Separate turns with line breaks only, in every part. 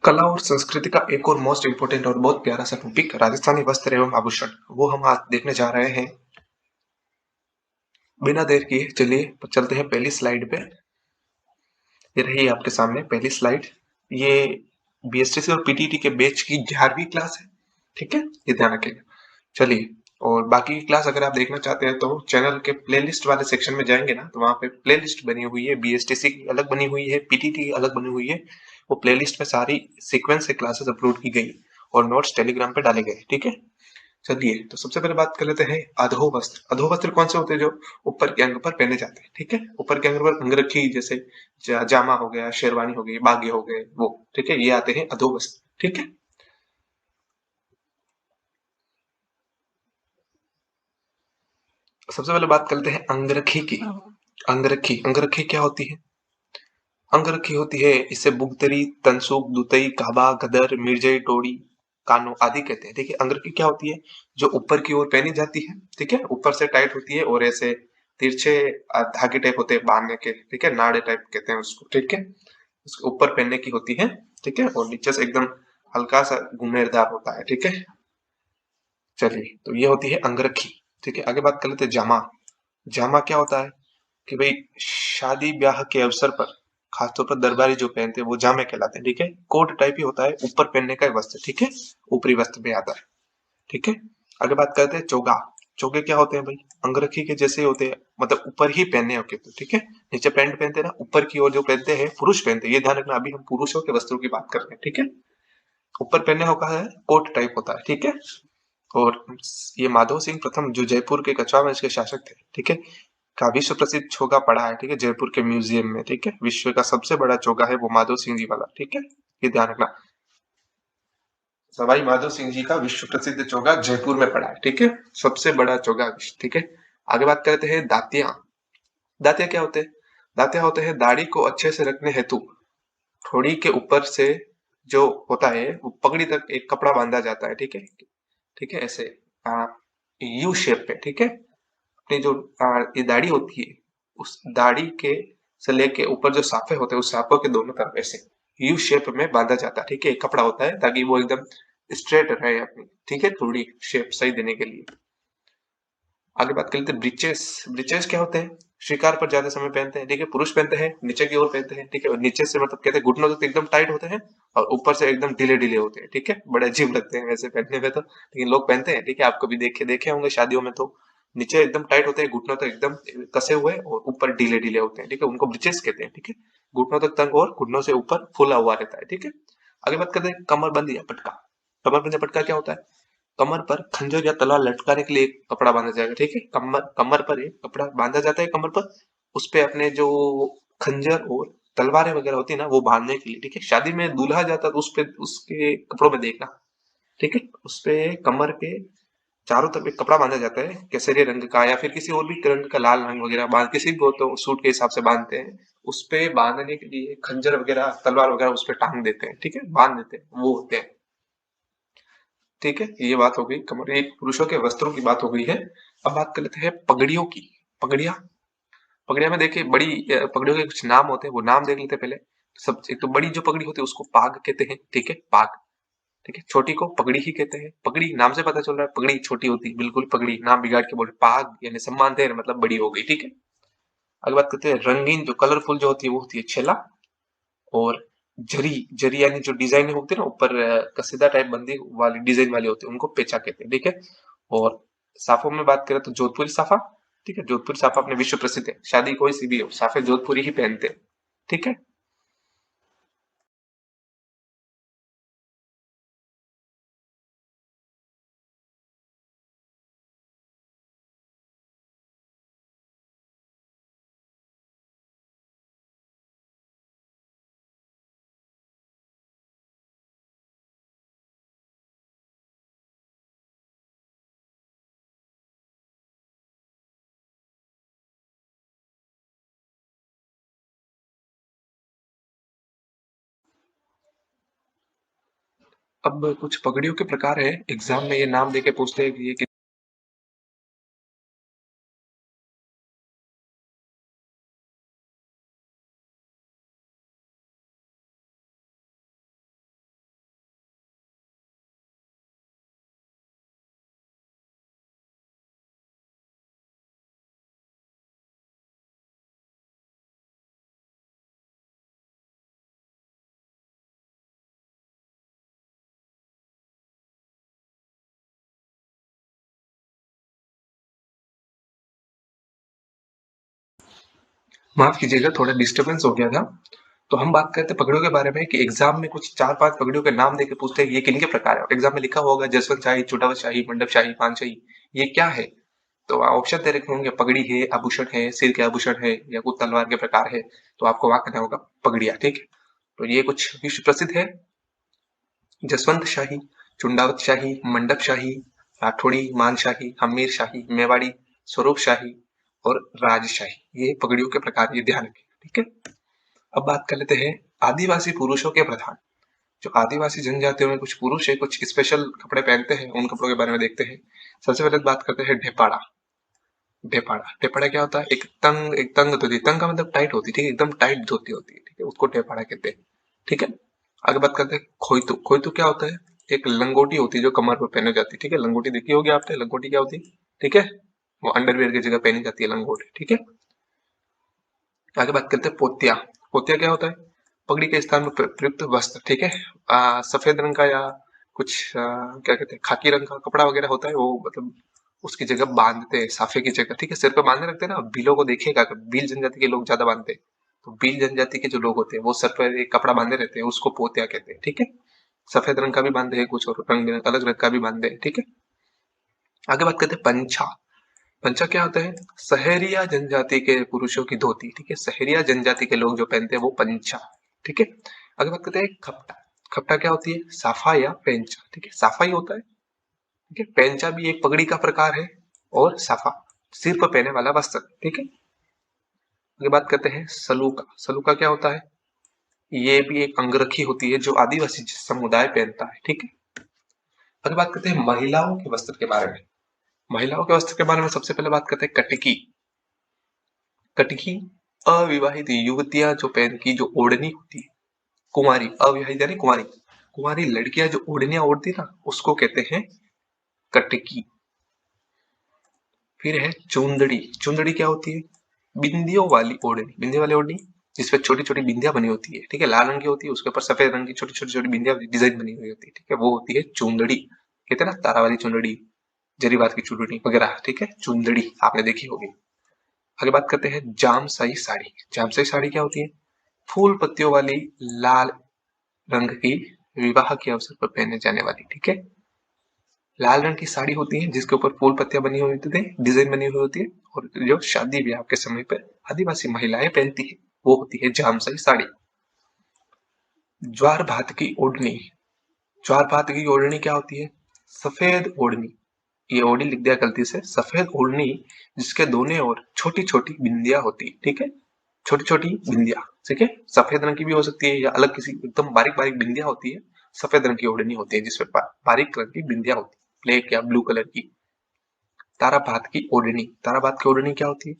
कला और संस्कृति का एक और मोस्ट इम्पोर्टेंट और बहुत प्यारा सा टॉपिक राजस्थानी वस्त्र एवं आभूषण, वो हम आज देखने जा रहे हैं। बिना देर किए चलिए चलते हैं पहली स्लाइड पे। ये रही आपके सामने पहली स्लाइड। ये बीएसटीसी और पीटीटी के बैच की 11वीं क्लास है। ठीक है, ये ध्यान रखिएगा। चलिए, और बाकी की क्लास अगर आप देखना चाहते हैं तो चैनल के प्लेलिस्ट वाले सेक्शन में जाएंगे ना, तो वहां पे प्लेलिस्ट बनी हुई है। बीएसटीसी की अलग बनी हुई है, पीटीटी की अलग बनी हुई है। वो प्लेलिस्ट में सारी सीक्वेंस से क्लासेस अपलोड की गई और नोट्स टेलीग्राम पे डाले गए। ठीक है, चलिए तो सबसे पहले बात कर लेते हैं अधो वस्त्र। अधो वस्त्र कौन से होते हैं? जो ऊपर के अंग पर पहने जाते हैं। ठीक है, ऊपर के अंग पर अंगरखी जैसे जामा हो गया, शेरवानी हो गई, बागे हो गए, वो ठीक है, ये आते हैं अधो वस्त्र। ठीक है, सबसे पहले बात करते हैं अंगरखी की। अंगरखी, अंगरखी क्या होती है? अंगरखी होती है, इसे बुगतरी, तनसुक, दुतई, काबा, गदर, मिर्जई, टोड़ी, कानो आदि कहते हैं। ठीक है, अंगरखी क्या होती है? जो ऊपर की ओर पहनी जाती है। ठीक है, ऊपर से टाइट होती है और ऐसे तिरछे धागे टाइप होते हैं बांधने के। ठीक है, नाड़े टाइप कहते हैं उसको। ठीक है, उसके ऊपर पहनने की होती है। ठीक है, और नीचे से एकदम हल्का सा घुमेरदार होता है। ठीक है, चलिए तो ये होती है अंगरखी। ठीक है, आगे बात कर लेते हैं जामा। जामा क्या होता है? कि भाई शादी ब्याह के अवसर पर खासतौर पर दरबारी जो पहनते हैं वो जामे कहलाते हैं। ठीक है, कोट टाइप ही होता है, ऊपर पहनने का वस्त्र। ठीक है, ऊपरी वस्त्र में आता है। ठीक है, आगे बात करते हैं चोगा। चोगे क्या होते हैं भाई? अंगरखी के जैसे होते हैं, मतलब ऊपर ही पहनने होते हैं। ठीक है, नीचे पैंट पहनते हैं ना, ऊपर की ओर जो पहनते हैं पुरुष पहनते हैं। ये ध्यान रखना, अभी हम पुरुषों के वस्त्रों की बात कर रहे हैं। ठीक है, ऊपर पहनने होता है, कोट टाइप होता है। ठीक है, और ये माधव सिंह प्रथम जो जयपुर के कछवा वंश के शासक थे। ठीक है, का विश्व प्रसिद्ध चोगा पड़ा है। ठीक है, जयपुर के म्यूजियम में। ठीक है, विश्व का सबसे बड़ा चोगा है वो माधव सिंह जी वाला। ठीक है, ये ध्यान रखना, सवाई माधव सिंह जी का विश्व प्रसिद्ध चोगा जयपुर में पड़ा है। ठीक है, सबसे बड़ा चोगा विश्व। ठीक है, आगे बात करते हैं दातिया। दातिया क्या होते हैं? दातिया होते हैं दाढ़ी को अच्छे से रखने हेतु ठोड़ी के ऊपर से जो होता है वो पगड़ी तक एक कपड़ा बांधा जाता है। ठीक है, ठीक है, ऐसे यू शेप पे। ठीक है, अपनी जो ये दाढ़ी होती है, उस दाढ़ी के से लेके ऊपर जो साफे होते हैं, उस साफों के दोनों तरफ ऐसे यू शेप में बांधा जाता है। ठीक है, एक कपड़ा होता है ताकि वो एकदम स्ट्रेट रहे अपनी। ठीक है, थोड़ी शेप सही देने के लिए। आगे बात कर लेते हैं ब्रिचेस। ब्रिचेस क्या होते हैं? शिकार पर ज्यादा समय पहनते हैं। ठीक है, पुरुष पहनते हैं, नीचे की ओर पहनते हैं। ठीक है, और नीचे से मतलब कहते हैं घुटनों तक एकदम टाइट होते हैं और ऊपर से एकदम ढीले ढीले होते हैं। ठीक है, बड़े अजीब लगते हैं वैसे पहनने में तो, लेकिन लोग पहनते हैं। ठीक है, आपको भी देखे देखे होंगे शादियों में, तो नीचे एकदम टाइट होते हैं, घुटनों तक एकदम कसे हुए और ऊपर ढीले ढीले होते हैं। ठीक है, उनको ब्रिचेस कहते हैं। ठीक है, घुटनों तक तंग और घुटनों से ऊपर फूला हुआ रहता है। ठीक है, आगे बात करते हैं कमरबंद या पटका। कमरबंद या पटका क्या होता है? कमर पर खंजर या तलवार लटकाने के लिए एक कपड़ा बांधा जाएगा। ठीक है, कमर कमर पर एक कपड़ा बांधा जाता है कमर पर, उस पे अपने जो खंजर और तलवारें वगैरह होती है ना, वो बांधने के लिए। ठीक है, शादी में दूल्हा जाता है तो उस पे उसके कपड़ों में देखना। ठीक है, उस पे कमर के चारों तरफ एक कपड़ा बांधा जाता है, केसरिया रंग का या फिर किसी और भी रंग का, लाल रंग वगैरह बांध, किसी भी हो तो सूट के हिसाब से बांधते हैं। उस पे बांधने के लिए खंजर वगैरह तलवार वगैरह उस पे टांग देते हैं। ठीक है, बांध देते हैं, वो होते हैं। ठीक है, ये बात हो गई कमर, एक पुरुषों के वस्त्रों की बात हो गई है। अब बात कर लेते हैं पगड़ियों की। पगड़िया, पगड़िया में देखिए बड़ी पगड़ियों के कुछ नाम होते हैं, वो नाम देख लेते हैं पहले। सब एक तो बड़ी जो पगड़ी होती है उसको पाग कहते हैं। ठीक है, पाग। ठीक है, छोटी को पगड़ी ही कहते हैं। पगड़ी नाम से पता चल रहा है पगड़ी छोटी होती है, बिल्कुल पगड़ी नाम बिगाड़ के बोले पाग यानी सम्मान दे मतलब बड़ी हो गई। ठीक है, अगर बात करते हैं रंगीन जो कलरफुल जो होती है वो होती है छेला। और जरी, जरी यानी जो डिजाइन होती है ना ऊपर कसीदा टाइप बंदी वाली डिजाइन वाली होती है, उनको पेचा कहते हैं। ठीक है, और साफों में बात करें तो जोधपुरी साफा। ठीक है, जोधपुरी साफा अपने विश्व प्रसिद्ध है, शादी कोई सी भी हो साफे जोधपुरी ही पहनते हैं। ठीक है, अब कुछ पगड़ियों के प्रकार है, एग्जाम में ये नाम देके पूछते हैं कि ये माफ कीजिएगा, थोड़ा डिस्टरबेंस हो गया था। तो हम बात करते हैं पगड़ियों के बारे में कि एग्जाम में कुछ 4-5 पगड़ियों के नाम देके पूछते हैं ये किनके प्रकार है। एग्जाम में लिखा होगा जसवंत शाही, चोटावत शाही, मंडप शाही, पानशाही, ये क्या है? तो ऑप्शन दे रखे होंगे, पगड़ी है, आभूषण है, सिर के आभूषण है, या कुछ तलवार के प्रकार है। तो आपको वहां कहना होगा पगड़िया, ठीक है। तो ये कुछ विश्व प्रसिद्ध है: जसवंत शाही, चुंडावत शाही, मंडप शाही, राठौड़ी, मानशाही, हमीर शाही, मेवाड़ी, स्वरूप शाही और राजशाही। ये पगड़ियों के प्रकार, ये ध्यान रखें, ठीक है। अब बात कर लेते हैं आदिवासी पुरुषों के प्रधान। जो आदिवासी जनजातियों में कुछ पुरुष है, कुछ स्पेशल कपड़े पहनते हैं, उन कपड़ों के बारे में देखते हैं। सबसे पहले बात करते हैं ढेपाड़ा। ढेपाड़ा ढेपाड़ा क्या होता है? एक तंग धोती। तंग का मतलब टाइट होती है, ठीक है, एकदम टाइट धोती होती है, ठीक है, उसको ढेपाड़ा कहते हैं, ठीक है। आगे बात करते हैं खोइतू। खोइतू क्या होता है? एक लंगोटी होती है जो कमर पर पहनी जाती है, ठीक है। लंगोटी देखी होगी आपने, लंगोटी क्या होती है, ठीक है, वो अंडरवियर की जगह पहनी जाती है लंगोटी, ठीक है। आगे बात करते हैं पोतिया। पोतिया क्या होता है? पगड़ी के स्थान में प्रयुक्त वस्त्र, ठीक है। सफेद रंग का या कुछ क्या कहते हैं, खाकी रंग का कपड़ा वगैरह होता है, वो मतलब उसकी जगह बांधते हैं, साफे की जगह, ठीक है, सिर पे बांधे रखते हैं ना। भीलों को देखिएगा, भील जनजाति के लोग ज्यादा बांधते हैं। तो भील जनजाति के जो लोग होते हैं वो सर पर एक कपड़ा बांधे रहते हैं, उसको पोतिया कहते हैं, ठीक है। सफेद रंग का भी बांधे हैं कुछ, और रंग अलग रंग का भी बांधे हैं, ठीक है। आगे बात करते हैं पंछा। पंचा क्या होता है? सहरिया जनजाति के पुरुषों की धोती, ठीक है। सहरिया जनजाति के लोग जो पहनते हैं वो पंचा, ठीक है। आगे बात करते हैं खपटा। खपटा क्या होती है? साफा या पेंचा, ठीक है, साफा ही होता है, ठीक है। पेंचा भी एक पगड़ी का प्रकार है, और साफा सिर पर पहने वाला वस्त्र, ठीक है। आगे बात करते हैं सलूका। सलूका क्या होता है? ये भी एक अंगरखी होती है जो आदिवासी समुदाय पहनता है, ठीक है। आगे बात करते हैं महिलाओं के वस्त्र के बारे में। महिलाओं के वस्त्र के बारे में सबसे पहले बात करते हैं कटकी। कटकी अविवाहित युवतियां जो पहन की जो ओढ़नी होती है, कुंवारी, अविवाहित यानी कुंवारी, कुंवारी लड़कियां जो ओढ़नियां ओढ़ती ना, उसको कहते हैं कटकी। फिर है चुंदड़ी। चुंदड़ी क्या होती है? बिंदियों वाली ओढ़नी। बिंदियों वाली ओढ़नी जिसपे छोटी छोटी बिंदियां बनी होती है, ठीक है, लाल रंग की होती है, उसके ऊपर सफेद रंग की छोटी छोटी छोटी बिंदियां डिजाइन बनी हुई होती है, ठीक है, वो होती है चुंदड़ी। कहते हैं ना तारा वाली चुंदड़ी, जरीबात की चुंदड़ी वगैरह, ठीक है, चुंदड़ी आपने देखी होगी। आगे बात करते हैं जामसाई साड़ी। जामसाई साड़ी क्या होती है? फूल पत्तियों वाली लाल रंग की, विवाह के अवसर पर पहने जाने वाली, ठीक है, लाल रंग की साड़ी होती है जिसके ऊपर फूल पत्तियां बनी हुई होती है, डिजाइन बनी हुई होती है, और जो शादी ब्याह के समय पर आदिवासी महिलाएं पहनती है वो होती है जामसाई साड़ी। ज्वार भात की ओढ़नी। ज्वार भात की ओढ़नी क्या होती है? सफेद ओढ़नी। ये ओढ़नी लिख दिया गलती से, सफेद ओढ़नी जिसके दोनों ओर छोटी छोटी बिंदियां होती है, ठीक है, छोटी छोटी बिंदिया, ठीक है, सफेद रंग की भी हो सकती है या अलग किसी एकदम बारीक बारीक बिंदिया होती है। सफेद रंग की ओढ़नी होती है जिसपे बारीक रंग की बिंदिया होती है, ब्लैक या ब्लू कलर की। ताराबात की ओढ़नी। ताराबात की ओढ़नी क्या होती है?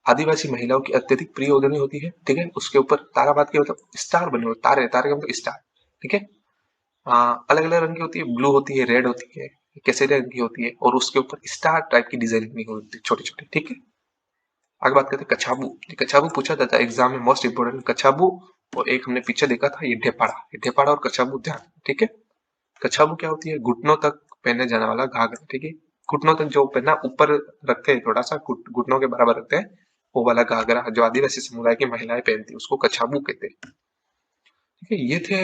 आदिवासी महिलाओं की अत्यधिक प्रिय ओढ़नी होती है, ठीक है, उसके ऊपर ताराबात के मतलब स्टार बने हुए, तारे, तारे का मतलब स्टार, ठीक है। अलग अलग रंग की होती है, ब्लू होती है, रेड होती है, केसरी रंग की होती है, और उसके ऊपर स्टार टाइप की डिजाइन बनी हुई होती है, छोटी छोटी, ठीक है। आगे बात करते हैं कछाबू। कछाबू पूछा जाता है एग्जाम में, मोस्ट इंपोर्टेंट कछाबू। और एक हमने पीछे देखा था ये ढेपाड़ा। ये ढेपाड़ा और कछाबू ध्यान, ठीक है। कछाबू क्या होती है? घुटनों तक पहने जाने वाला घाघरा, ठीक है, घुटनों तक जो पहना ऊपर रखते हैं, थोड़ा सा घुटनों के बराबर रखते हैं, वो वाला घाघरा जो आदिवासी समुदाय की महिलाएं पहनती है उसको कछाबू कहते हैं, ठीक है। ये थे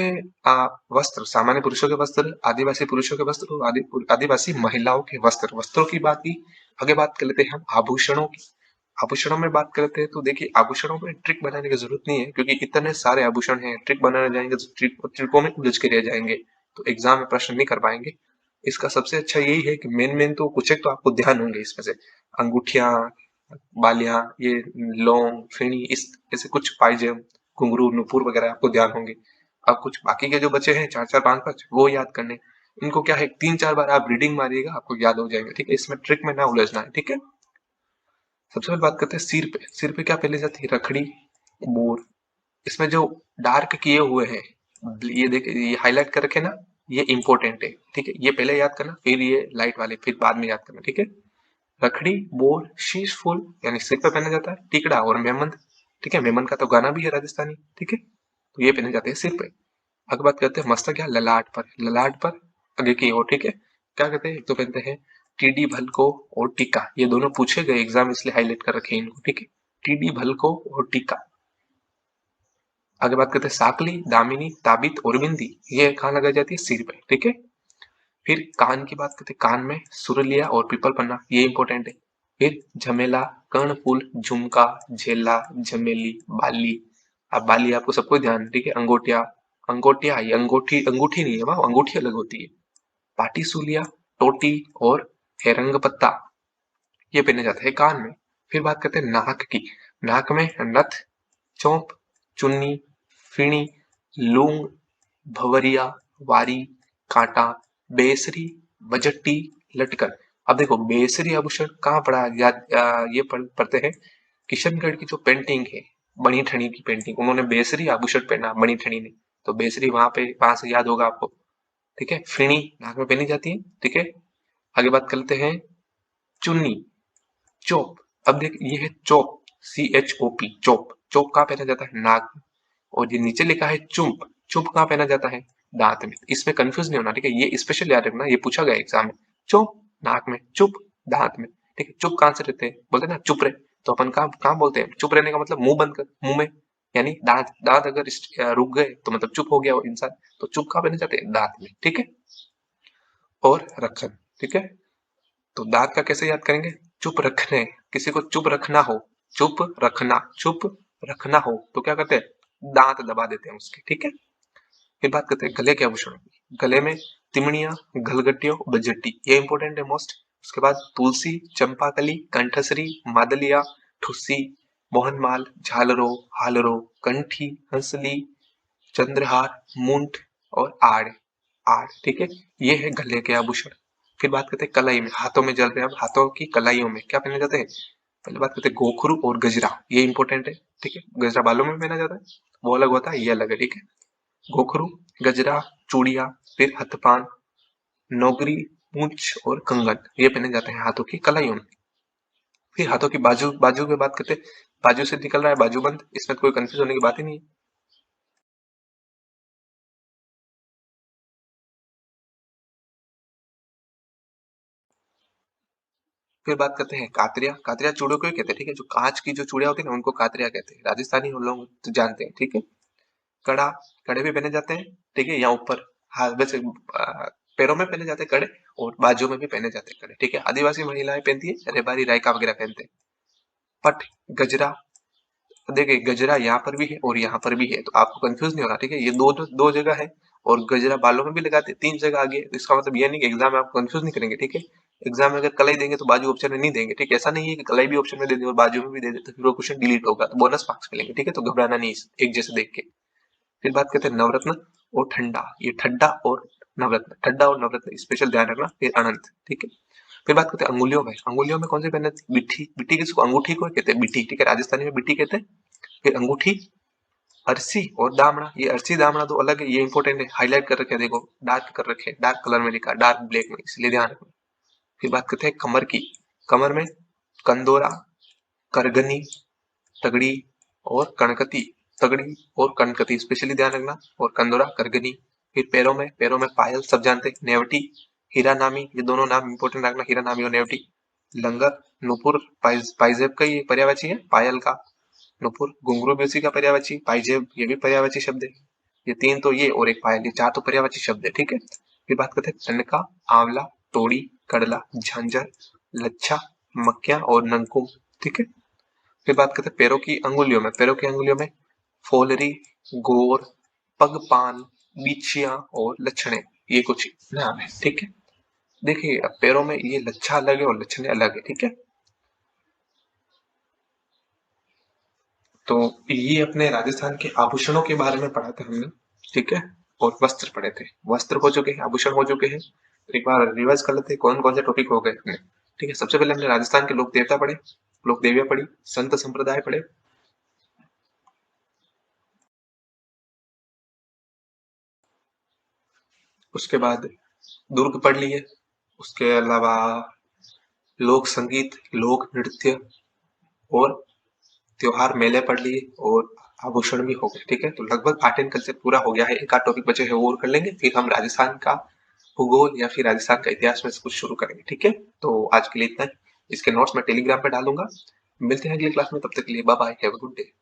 वस्त्र, सामान्य पुरुषों के वस्त्र, आदिवासी पुरुषों के वस्त्र और आदिवासी महिलाओं के वस्त्र। वस्त्रों की बात की। आगे बात कर लेते हैं हम आभूषणों की। आभूषणों में बात करते हैं तो देखिए, आभूषणों में ट्रिक बनाने की जरूरत नहीं है, क्योंकि इतने सारे आभूषण हैं, ट्रिक बनाने जाएंगे तो ट्रिकों में उलझ के रह जाएंगे, तो एग्जाम में प्रश्न नहीं कर पाएंगे। इसका सबसे अच्छा यही है कि मेन मेन तो कुछ एक तो आपको ध्यान होंगे इसमें से, अंगूठियां, बालियां, ये लौंग, फेणी, इस ऐसे कुछ पायजेब, घुंघरू, नुपुर वगैरह आपको ध्यान होंगे। अब कुछ बाकी के जो बचे हैं, चार चार पांच पांच, वो याद करने। इनको क्या है, तीन चार बार आप रीडिंग मारिएगा, आपको याद हो जाएंगे, ठीक है, इसमें ट्रिक में ना उलझना है, ठीक है। सबसे पहले बात करते हैं सिर पे। सिर पे क्या पहले जाती है? रखड़ी, बोर। इसमें जो डार्क किए हुए हैं, ये देखिए, ये हाईलाइट कर रखे ना, ये इंपॉर्टेंट है, ठीक है, ये पहले याद करना, फिर ये लाइट वाले फिर बाद में याद करना, ठीक है। रखड़ी, बोर, शीश फूल यानी सिर पे पहना जाता है, टिकड़ा और मेमंद, ठीक है, मेमन का तो गाना भी है राजस्थानी, ठीक है, तो ये पहने जाते हैं सिर पे। आगे बात करते हैं मस्तक या ललाट पर। ललाट पर आगे की ओर, ठीक है, क्या कहते हैं? एक तो कहते हैं टीडी भल को और टीका, ये दोनों पूछे गए एग्जाम, इसलिए हाईलाइट कर रखे हैं इनको, ठीक है। टीडी भलको और टीका। आगे बात करते हैं साकली, दामिनी, ताबित और बिंदी, ये कहाँ लगाई जाती है? सिर पे, ठीक है। फिर कान की बात करते हैं, कान में सुरलिया और पीपल पन्ना, ये इंपॉर्टेंट है। फिर झमेला, कर्णफूल, झुमका, झेला, झमेली, बाली। अब बाली आपको सबको ध्यान, ठीक है। अंगोटिया, अंगोटिया ये अंगूठी, अंगूठी नहीं है वहां, अंगूठी अलग होती है। पाटीसूलिया, टोटी और हेरंग पत्ता, ये पहने जाते हैं कान में। फिर बात करते हैं नाक की, नाक में नथ, चौंप, चुन्नी, फीणी, लूंग, भवरिया, वारी, कांटा, बेसरी, बजट्टी, लटकन। अब देखो बेसरी आभूषण कहाँ पड़ा याद, ये पढ़ते हैं किशनगढ़ की जो पेंटिंग है, बनी ठनी की पेंटिंग, उन्होंने बेसरी आभूषण पहना बनी ठनी ने, तो बेसरी वहां पे, वहां से याद होगा आपको, ठीक है। फीणी नाक में पहनी जाती है, ठीक है। आगे बात करते हैं चुन्नी, चोप। अब देख ये है चोप, CHOP, चोप। चोप कहाँ पहना जाता है? नाक में। और ये नीचे लिखा है चुंप, चुंप कहाँ पहना जाता है? दांत में। इसमें कंफ्यूज नहीं होना, ठीक है, ये स्पेशल याद रखना, ये पूछा गया एग्जाम में। चुंप नाक में, चुप दांत में, ठीक है। चुप कहाँ से रहते हैं? बोलते हैं ना चुप रहे, तो अपन कहाँ कहाँ बोलते हैं? चुप रहने का मतलब मुंह बंद कर, मुंह में, यानी दांत, दांत अगर रुक गए तो मतलब चुप हो गया वो इंसान, तो चुप कहाँ पहने जाते हैं? दांत में, ठीक है। और रखन, ठीक है। तो दांत का कैसे याद करेंगे? चुप रखने, किसी को चुप रखना हो, चुप रखना, चुप रखना हो तो क्या करते हैं? दांत दबा देते हैं उसके, ठीक है। फिर बात करते हैं गले के आभूषण की। गले में तिमड़िया, गलगटियो, बजट्टी, ये इंपॉर्टेंट है मोस्ट। उसके बाद तुलसी, चंपाकली, कंठसरी, मादलिया, ठुस्सी, मोहनमाल, झालरो, हालरो, कंठी, हंसली, चंद्रहार, मुंट और आड़, आड़, ठीक है। ये है गले के आभूषण। फिर बात करते हैं कलाई में, हाथों में जल रहे हैं, अब हाथों की कलाइयों में क्या पहने जाते हैं? पहले बात करते हैं गोखरू और गजरा, ये इंपॉर्टेंट है, ठीक है। गजरा बालों में पहना जाता है, वो अलग होता है, ये अलग है, ठीक है। गोखरू, गजरा, चूड़िया, फिर हथपान, नौगरी, पूंछ और कंगन, ये पहने जाते हैं हाथों की कलाइयों में। फिर हाथों की बाजू, बाजू की बात करते हैं, बाजू से निकल रहा है बाजूबंद, इसमें तो कोई कंफ्यूज होने की बात ही नहीं है। फिर बात करते हैं कातरिया, कातरिया चूड़ों को ही कहते हैं, ठीक है। जो कांच की जो चूड़िया होती है ना, उनको कातरिया कहते हैं, राजस्थानी हम लोग तो जानते हैं, ठीक है। कड़ा, कड़े भी पहने जाते हैं, ठीक है, यहाँ ऊपर, हाँ वैसे पैरों में पहने जाते हैं कड़े, और बाजू में भी पहने जाते हैं कड़े, ठीक है। आदिवासी महिलाएं पहनती है, रेबारी रायका वगैरह पहनते हैं। पट, गजरा, देखिए गजरा यहाँ पर भी है और यहाँ पर भी है, तो आपको कंफ्यूज नहीं होना, ठीक है। ये दो दो जगह है, और गजरा बालों में भी लगाते हैं, तीन जगह आगे है, तो इसका मतलब ये नहीं कि एग्जाम में आपको कंफ्यूज नहीं करेंगे, ठीक है। एग्जाम में अगर कलाई देंगे तो बाजू ऑप्शन में नहीं देंगे, ठीक है। ऐसा नहीं है कि कलाई भी ऑप्शन में दे दें और बाजू में भी दे दे तो फिर वो क्वेश्चन डिलीट होगा, तो बोनस मार्क्स मिलेंगे, ठीक है। तो घबराना नहीं एक जैसे देख के। फिर बात करते हैं नवरत्न और ठंडा, ये ठड्डा और नवरत्न, ठड्डा और नवरत्न स्पेशल ध्यान रखना। फिर अनंत, ठीक है। फिर बात करते हैं अंगुलियों में, अंगुलियों में कौन सी पहने? बिट्ठी, बिट्ठी किसको? अंगूठी को कहते हैं बिट्ठी, ठीक है, राजस्थानी में बिट्ठी कहते हैं। फिर अंगूठी, अरसी और दामड़ा, ये अरसी दामड़ा तो अलग है, ये इंपॉर्टेंट है, हाईलाइट कर रखे, देखो डार्क कर रखे, डार्क कलर में लिखा, डार्क ब्लैक में, इसलिए ध्यान रखना। फिर बात करते हैं कमर की, कमर में कंदोरा, करगनी, तगड़ी और कणकती, तगड़ी और कणकती स्पेशली ध्यान रखना, और कंदोरा, करगनी। फिर पैरों में, पैरों में पायल सब जानते हैं, नेवटी, हीरा नामी, ये दोनों नाम इंपॉर्टेंट रखना, हीरा नामी और नेवटी। लंगर, नुपुर, पाइजेब का ये पर्यायवाची है, पायल का। नुपुर, घुंघरू भी उसी का पर्यायवाची, पाइजेब ये भी पर्यायवाची शब्द है। ये तीन तो ये, और एक पायल, ये चार तो पर्यायवाची शब्द है, ठीक है। फिर बात करते हैं टनका, आंवला, तोड़ी, कड़ला, झांझर, लच्छा, मक्या और नंकुम, ठीक है। फिर बात करते हैं पैरों की अंगुलियों में, पैरों की अंगुलियों में फोलरी, गोर, पगपान, बिछिया और लक्षणे, ये कुछ नाम है, ठीक है। देखिए अब पैरों में ये लच्छा अलग है और लक्षणे अलग है, ठीक है। तो ये अपने राजस्थान के आभूषणों के बारे में पढ़ा था हमने, ठीक है। और वस्त्र पढ़े थे, वस्त्र हो चुके हैं, आभूषण हो चुके हैं। तो एक बार रिवाइज कर लेते हैं कौन कौन से टॉपिक हो गए अपने, ठीक है। सबसे पहले हमने राजस्थान के लोक देवता पढ़े, लोक देवियां पढ़ी, संत संप्रदाय पढ़े। उसके बाद दुर्ग पढ़ लिए। उसके अलावा लोक संगीत, लोक नृत्य और त्योहार मेले पढ़ लिए, और आभूषण भी हो गए, ठीक है। तो लगभग आर्ट एंड कल्चर पूरा हो गया है, एक आध टॉपिक बचे हैं वो और कर लेंगे, फिर हम राजस्थान का भूगोल या फिर राजस्थान का इतिहास में से कुछ शुरू करेंगे, ठीक है। तो आज के लिए इतना ही। इसके नोट्स मैं टेलीग्राम पे डालूंगा, मिलते हैं अगली क्लास में, तब तक के लिए bye bye, have a good day.